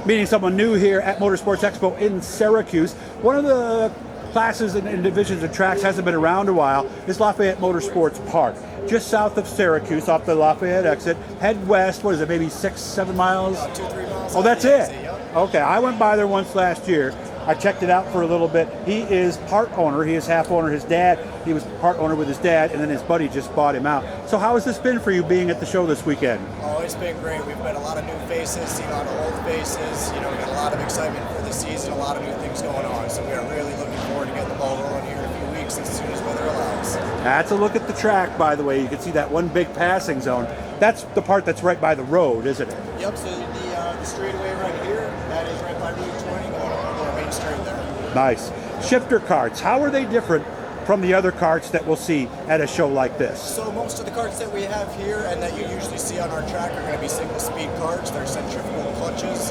meeting someone new here at Motorsports Expo in Syracuse. One of the classes and divisions of tracks hasn't been around a while is Lafayette Motorsports Park. Just south of Syracuse, off the Lafayette exit. Head west, what is it, maybe 6-7 miles? 2-3 miles. Oh, that's it? Okay, I went by there once last year. I checked it out for a little bit. He is part owner. He is half owner. His dad, he was part owner with his dad, and then his buddy just bought him out. So how has this been for you being at the show this weekend? Oh, it's been great. We've met a lot of new faces, seen a lot of old faces. You know, we got a lot of excitement for the season, a lot of new things going on. So we are really looking forward to getting the ball rolling here in a few weeks as soon as weather allows. That's a look at the track, by the way. You can see that one big passing zone. That's the part that's right by the road, isn't it? Yep, so the straightaway right here, that is right by Route 20 going over our main street there. Nice. Shifter karts, how are they different from the other karts that we'll see at a show like this? So most of the karts that we have here and that you usually see on our track are going to be single-speed karts. They're centrifugal clutches.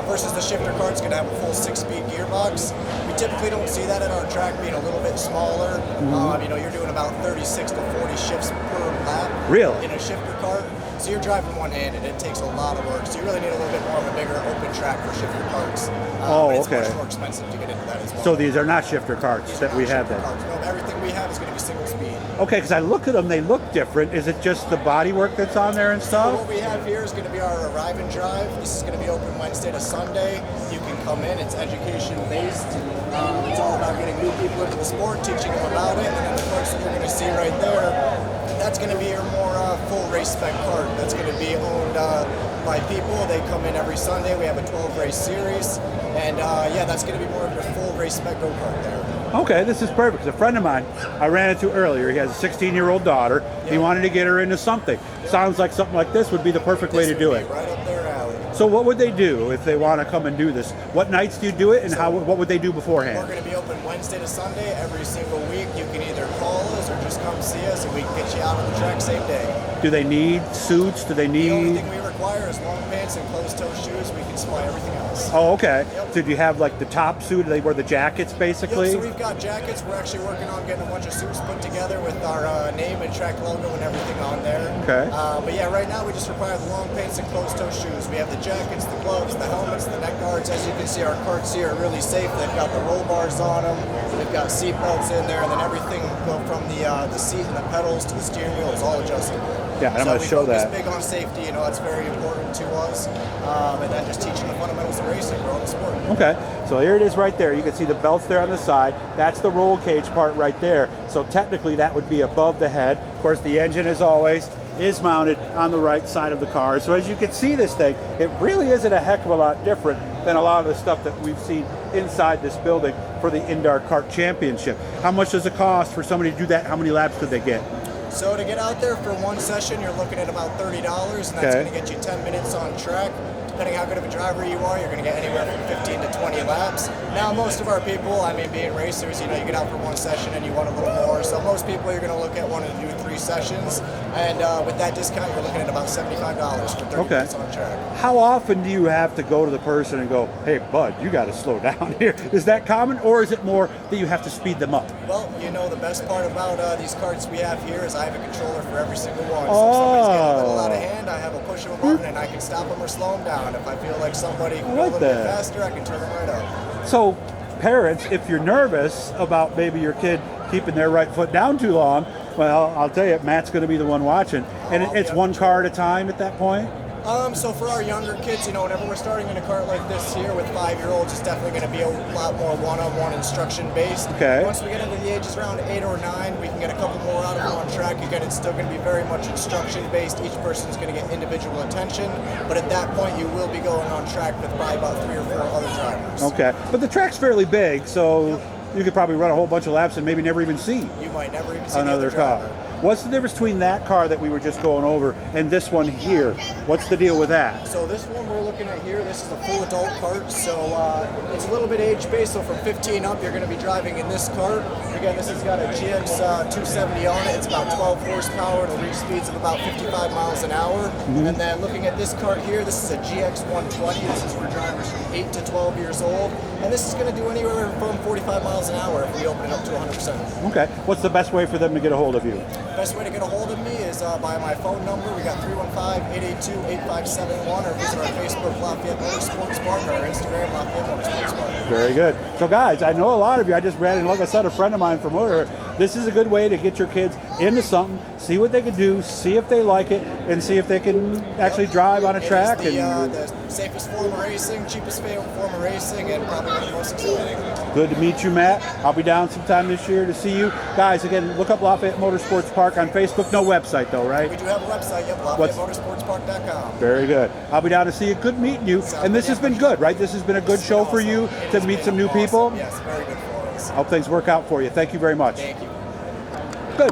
Versus the shifter kart's going to have a full 6-speed gearbox. We typically don't see that at our track, being a little bit smaller. You know, you're doing about 36 to 40 shifts per lap. Really? In a shifter kart. So you're driving one-handed. It takes a lot of work. So you really need a little bit more of a bigger open track for shifter karts. It's much more expensive to get into that as well. So these are not shifter karts that we have then? No, everything we have is going to be single speed. Okay, because I look at them, they look different. Is it just the bodywork that's on there and So stuff? what we have here is going to be our arrive and drive. This is going to be open Wednesday to Sunday. You can come in. It's education based. It's all about getting new people into the sport, teaching them about it. And then the carts that you're going to see right there, that's going to be your more full race spec cart. That's going to be owned by people. They come in every Sunday. We have a 12 race series. And yeah, that's going to be more of your full race spec go-kart there. Okay, this is perfect. A friend of mine I ran into earlier, he has a 16-year-old daughter. He wanted to get her into something. Sounds like something like this would be the perfect way to do it. Right up their alley. So what would they do if they want to come and do this? What nights do you do it, and what would they do beforehand? We're going to be open Wednesday to Sunday every single week. You can either call us or just come see us, and we can get you out on the track same day. Do they need suits? Do they need... The only thing we require is long pants and closed-toe shoes. We can supply everything else. Oh, okay. Yep. So do you have like the top suit? Do they wear the jackets basically? Yep, so we've got jackets. We're actually working on getting a bunch of suits put together with our name and track logo and everything on there. Okay. But yeah, right now we just require the long pants and closed-toe shoes. We have the jackets, the gloves, the helmets, the neck guards. As you can see, our carts here are really safe. They've got the roll bars on them. They've got seat belts in there, and then everything go from the seat and the pedals to the steering wheel is all adjustable. Yeah, and I'm going to show that. So we focus big on safety. You know, that's very important to us. And then just teaching the fundamentals of racing, growing the sport. Okay, so here it is right there. You can see the belts there on the side. That's the roll cage part right there. So technically that would be above the head. Of course, the engine, as always, is mounted on the right side of the car. So as you can see this thing, it really isn't a heck of a lot different than a lot of the stuff that we've seen inside this building for the Indoor Kart Championship. How much does it cost for somebody to do that? How many laps do they get? So to get out there for one session, you're looking at about $30, and that's going to get you 10 minutes on track. Depending how good of a driver you are, you're going to get anywhere from 15 to 20 laps. Now, most of our people, I mean, being racers, you know, you get out for one session and you want a little more. So most people, you're going to look at wanting to do 3 sessions. And with that discount, you're looking at about $75 for 30 minutes on track. How often do you have to go to the person and go, hey, bud, you got to slow down here? Is that common, or is it more that you have to speed them up? Well, you know, the best part about these karts we have here is I have a controller for every single one. So if somebody's getting a little out of hand, I have a push of a button and I can stop them or slow them down. If I feel like somebody can go a little bit faster, I can turn them right up. So, parents, if you're nervous about maybe your kid keeping their right foot down too long, well, I'll tell you, Matt's going to be the one watching. And it's one car at a time at that point? So for our younger kids, you know, whenever we're starting in a kart like this here with 5-year-olds, it's definitely going to be a lot more one-on-one instruction based. Okay. Once we get into the ages around 8 or 9, we can get a couple more out of them on track. Again, it's still going to be very much instruction based. Each person's going to get individual attention, but at that point, you will be going on track with probably about 3 or 4 other drivers. Okay, but the track's fairly big, so you could probably run a whole bunch of laps and maybe never even see You might never even see another car. What's the difference between that car that we were just going over and this one here? What's the deal with that? So this one we're looking at here, this is a full adult kart. So it's a little bit age-based, so from 15 up, you're going to be driving in this kart. Again, this has got a GX 270 on it. It's about 12 horsepower. It'll reach speeds of about 55 miles an hour. And then looking at this kart here, this is a GX 120. This is for drivers from 8 to 12 years old. And this is going to do anywhere from 45 miles an hour if we open it up to 100%. Okay. What's the best way for them to get a hold of you? Best way to get a hold of me is by my phone number. We got 315-882-8571, or visit our Facebook, Lafayette Motorsports Park, or our Instagram, Lafayette Motorsports Park. Very good. So guys, I know a lot of you, I just ran, and like I said, a friend of mine from Motor, this is a good way to get your kids into something, see what they can do, see if they like it, and see if they can actually drive on a track. It is the safest form of racing, cheapest form of racing, and probably one of the most exciting. Good to meet you, Matt. I'll be down sometime this year to see you. Guys, again, look up Lafayette Motorsports Park on Facebook. No website though, right? We do have a website, yep, LafayetteMotorsportsPark.com. Very good. I'll be down to see you. Good meeting you. And this has been good, right? This has been a good show for you to meet some new people. Yes, very good for us. I hope things work out for you. Thank you very much. Thank you.